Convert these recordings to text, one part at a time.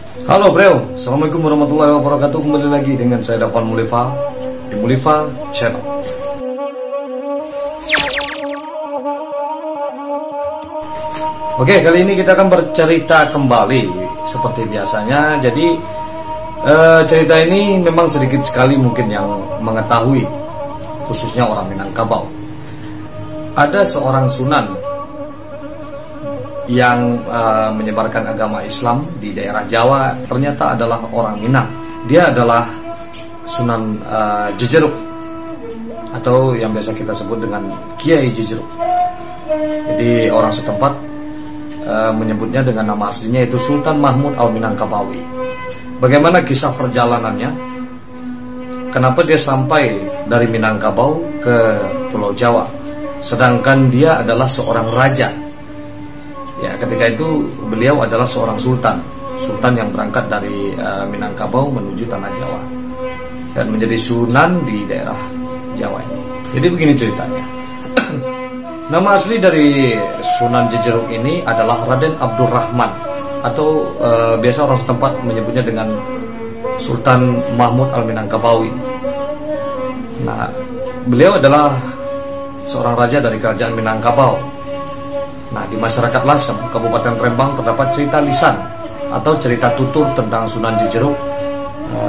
Halo bro, Assalamualaikum warahmatullahi wabarakatuh. Kembali lagi dengan saya Dafan Mulifa di Mulifa Channel. Oke, kali ini kita akan bercerita kembali seperti biasanya. Jadi cerita ini memang sedikit sekali mungkin yang mengetahui, khususnya orang Minangkabau. Ada seorang sunan yang menyebarkan agama Islam di daerah Jawa, ternyata adalah orang Minang. Dia adalah Sunan Jejeruk, atau yang biasa kita sebut dengan Kiai Jejeruk. Jadi orang setempat menyebutnya dengan nama aslinya, yaitu Sultan Mahmud Al-Minangkabawi. Bagaimana kisah perjalanannya? Kenapa dia sampai dari Minangkabau ke Pulau Jawa, sedangkan dia adalah seorang raja? Ya, ketika itu beliau adalah seorang sultan yang berangkat dari Minangkabau menuju tanah Jawa dan menjadi sunan di daerah Jawa ini. Jadi begini ceritanya. Nama asli dari Sunan Jejeruk ini adalah Raden Abdurrahman, atau biasa orang setempat menyebutnya dengan Sultan Mahmud Al-Minangkabawi. Nah, beliau adalah seorang raja dari kerajaan Minangkabau. Nah, di masyarakat Lasem, Kabupaten Rembang, terdapat cerita lisan atau cerita tutur tentang Sunan Jejeruk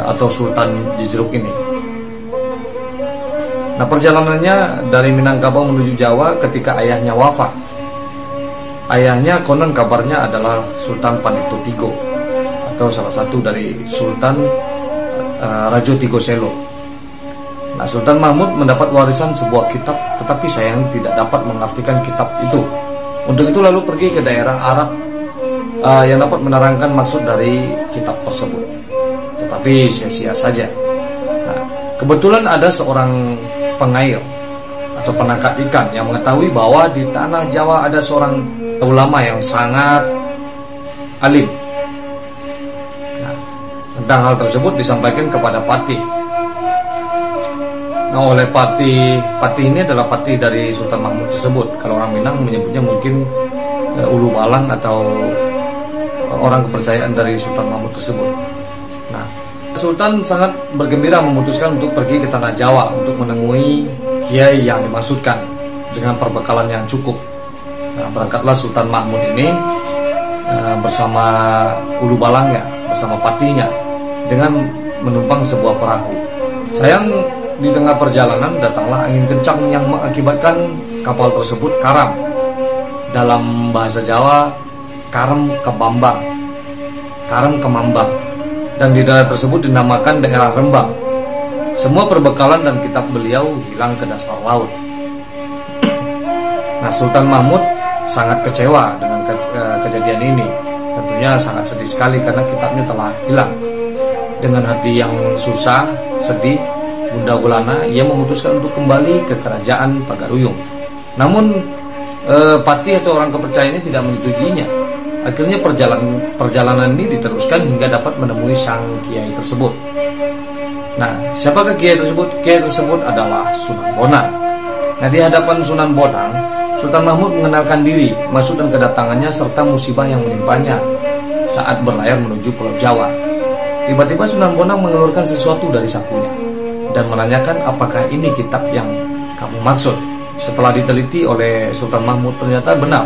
atau Sultan Jejeruk ini. Nah, perjalanannya dari Minangkabau menuju Jawa ketika ayahnya wafat. Ayahnya konon kabarnya adalah Sultan Panitutigo, atau salah satu dari Sultan Rajo Tigo Selo. Nah, Sultan Mahmud mendapat warisan sebuah kitab, tetapi sayang tidak dapat mengartikan kitab itu. Untuk itu lalu pergi ke daerah Arab yang dapat menerangkan maksud dari kitab tersebut, tetapi sia-sia saja. Nah, kebetulan ada seorang pengair atau penangkap ikan yang mengetahui bahwa di tanah Jawa ada seorang ulama yang sangat alim. Nah, tentang hal tersebut disampaikan kepada Patih. Nah, oleh Patih ini adalah Patih dari Sultan Mahmud tersebut. Kalau orang Minang menyebutnya mungkin Ulu Balang atau orang kepercayaan dari Sultan Mahmud tersebut. Nah, Sultan sangat bergembira memutuskan untuk pergi ke tanah Jawa untuk menemui kiai yang dimaksudkan dengan perbekalan yang cukup. Nah, berangkatlah Sultan Mahmud ini bersama Ulu Balangnya, bersama Patihnya, dengan menumpang sebuah perahu. Sayang, di tengah perjalanan datanglah angin kencang yang mengakibatkan kapal tersebut karam. Dalam bahasa Jawa, karam kemambang, dan di daerah tersebut dinamakan daerah Rembang. Semua perbekalan dan kitab beliau hilang ke dasar laut. Nah, Sultan Mahmud sangat kecewa dengan kejadian ini. Tentunya sangat sedih sekali karena kitabnya telah hilang. Dengan hati yang susah, sedih, gundah gulana, ia memutuskan untuk kembali ke kerajaan Pagaruyung. Namun Patih atau orang kepercayaan ini tidak menyetujuinya. Akhirnya perjalanan ini diteruskan hingga dapat menemui sang kiai tersebut. Nah, siapakah kiai tersebut? Kiai tersebut adalah Sunan Bonang. Nah, di hadapan Sunan Bonang, Sultan Mahmud mengenalkan diri, maksud dan kedatangannya serta musibah yang menimpanya saat berlayar menuju Pulau Jawa. Tiba-tiba Sunan Bonang mengeluarkan sesuatu dari sakunya dan menanyakan apakah ini kitab yang kamu maksud. Setelah diteliti oleh Sultan Mahmud, ternyata benar,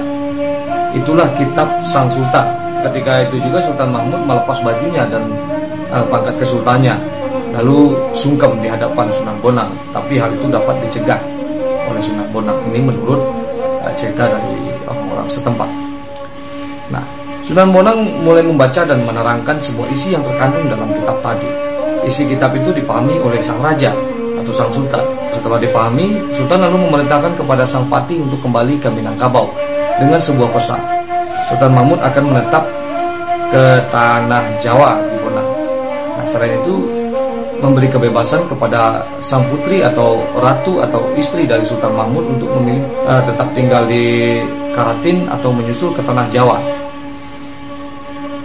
itulah kitab sang sultan. Ketika itu juga Sultan Mahmud melepas bajunya dan pangkat kesultannya, lalu sungkem di hadapan Sunan Bonang. Tapi hal itu dapat dicegah oleh Sunan Bonang ini menurut cerita dari orang-orang setempat. Nah, Sunan Bonang mulai membaca dan menerangkan semua isi yang terkandung dalam kitab tadi. Isi kitab itu dipahami oleh sang raja atau sang sultan. Setelah dipahami, Sultan lalu memerintahkan kepada sang Patih untuk kembali ke Minangkabau dengan sebuah pesan. Sultan Mahmud akan menetap ke tanah Jawa di Bonang. Nah, selain itu memberi kebebasan kepada sang putri atau ratu atau istri dari Sultan Mahmud untuk memilih tetap tinggal di Karatin atau menyusul ke tanah Jawa.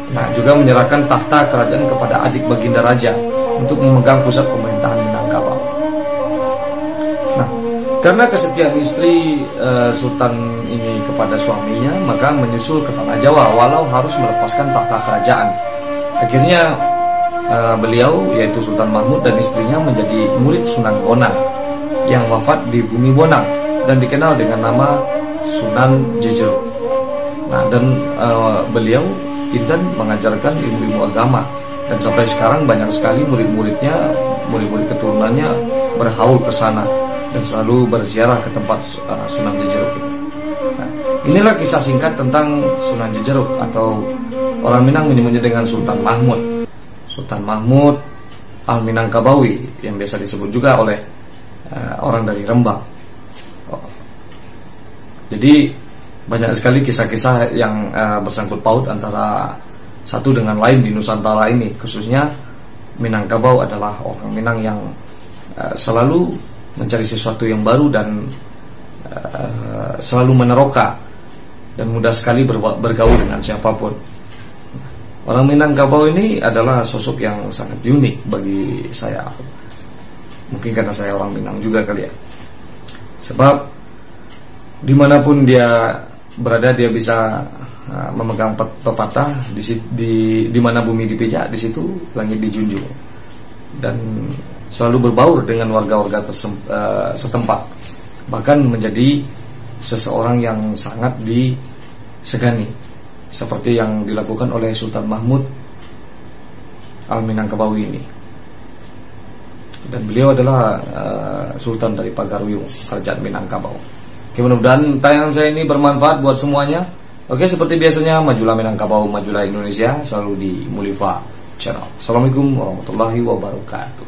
Nah, juga menyerahkan tahta kerajaan kepada adik Baginda Raja untuk memegang pusat pemerintahan Minangkabau. Nah, karena kesetiaan istri Sultan ini kepada suaminya, maka menyusul ke tanah Jawa walau harus melepaskan tahta kerajaan. Akhirnya beliau yaitu Sultan Mahmud dan istrinya menjadi murid Sunan Bonang yang wafat di bumi Bonang dan dikenal dengan nama Sunan Jejeruk. Nah, dan beliau Intan mengajarkan ilmu-ilmu agama, dan sampai sekarang banyak sekali murid-muridnya, murid-murid keturunannya berhaul ke sana dan selalu berziarah ke tempat Sunan Jejeruk itu. Nah, inilah kisah singkat tentang Sunan Jejeruk, atau orang Minang menyebutnya dengan Sultan Mahmud. Sultan Mahmud Al-Minangkabawi, yang biasa disebut juga oleh orang dari Rembang. Jadi banyak sekali kisah-kisah yang bersangkut paut antara satu dengan lain di Nusantara ini. Khususnya Minangkabau adalah orang Minang yang selalu mencari sesuatu yang baru dan selalu meneroka dan mudah sekali bergaul dengan siapapun. Orang Minangkabau ini adalah sosok yang sangat unik bagi saya. Mungkin karena saya orang Minang juga kali ya. Sebab dimanapun dia berada, dia bisa memegang pepatah di mana bumi dipijak, di situ langit dijunjung, dan selalu berbaur dengan warga-warga setempat, bahkan menjadi seseorang yang sangat disegani, seperti yang dilakukan oleh Sultan Mahmud Al-Minangkabawi ini. Dan beliau adalah Sultan dari Pagaruyung, Kerajaan Minangkabau. Oke, mudah-mudahan tayangan saya ini bermanfaat buat semuanya. Oke, seperti biasanya, majulah Minangkabau, majulah Indonesia, selalu di Mulifa Channel. Assalamualaikum warahmatullahi wabarakatuh.